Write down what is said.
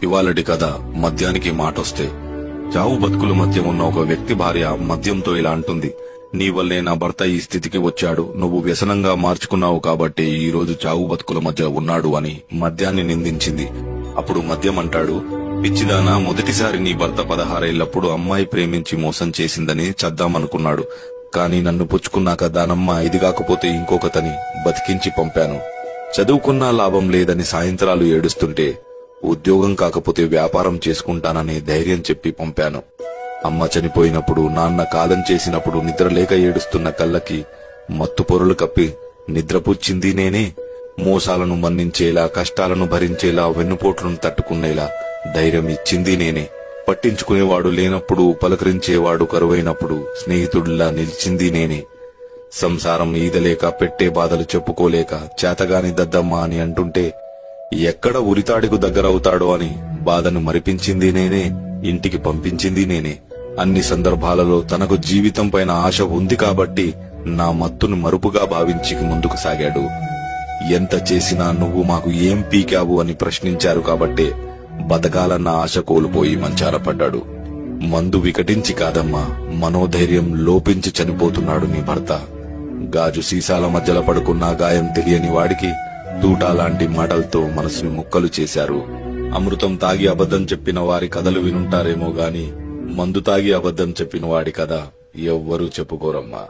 ఇవాళటి కథ మద్యానికి మాటొస్తే. చావు బతుకుల మధ్య ఉన్న ఒక వ్యక్తి భార్య మద్యంతో ఇలా అంటుంది. నీ వల్లే నా భర్త ఈ స్థితికి వచ్చాడు, నువ్వు వ్యసనంగా మార్చుకున్నావు కాబట్టి ఈ రోజు చావు బతుకుల మధ్య ఉన్నాడు అని మద్యాన్ని నిందించింది. అప్పుడు మద్యం అంటాడు, పిచ్చిదానా, మొదటిసారి నీ భర్త 16 ఏళ్లప్పుడు అమ్మాయి ప్రేమించి మోసం చేసిందని చద్దామనుకున్నాడు. కాని నన్ను పుచ్చుకున్నాక దానమ్మ ఇది కాకపోతే ఇంకొకతని బతికించి పంపాను. చదువుకున్నా లాభం లేదని సాయంత్రాలు ఏడుస్తుంటే ఉద్యోగం కాకపోతే వ్యాపారం చేసుకుంటానని ధైర్యం చెప్పి పంపాను. అమ్మ చనిపోయినప్పుడు, నాన్న కాలం చేసినప్పుడు నిద్రలేక ఏడుస్తున్న కళ్ళకి మత్తు పొరులు కప్పి నిద్రపుచ్చింది నేనే. మోసాలను మన్నించేలా, కష్టాలను భరించేలా, వెన్నుపోట్లను తట్టుకునేలా ధైర్యం ఇచ్చింది నేనే. పట్టించుకునేవాడు లేనప్పుడు, పలకరించేవాడు కరువైనప్పుడు స్నేహితుడిలా నిలిచింది నేనే. సంసారం ఈదలేక, పెట్టే బాధలు చెప్పుకోలేక చేతగాని దద్దమ్మ అని అంటుంటే ఎక్కడ ఉరితాడికు దగ్గరవుతాడో అని బాధను మరిపించింది నేనే, ఇంటికి పంపించింది నేనే. అన్ని సందర్భాలలో తనకు జీవితం పైన ఆశ ఉంది కాబట్టి నా మత్తును మరుపుగా భావించి ముందుకు సాగాడు. ఎంత చేసినా నువ్వు మాకు ఏం పీకావు అని ప్రశ్నించారు కాబట్టే బతకాలన్న ఆశ కోల్పోయి మంచాన పడ్డాడు. మందు వికటించి కాదమ్మా, మనోధైర్యం లోపించి చనిపోతున్నాడు నీ భర్త. గాజు సీసాల మధ్యలో పడుకున్న గాయం తెలియని వాడికి తూటాలాంటి మాటలతో మనసుని ముక్కలు చేశారు. అమృతం తాగి అబద్ధం చెప్పిన వారి కథలు వినుంటారేమో గాని మందు తాగి అబద్ధం చెప్పిన వాడి కథ ఎవ్వరూ చెప్పుకోరమ్మా.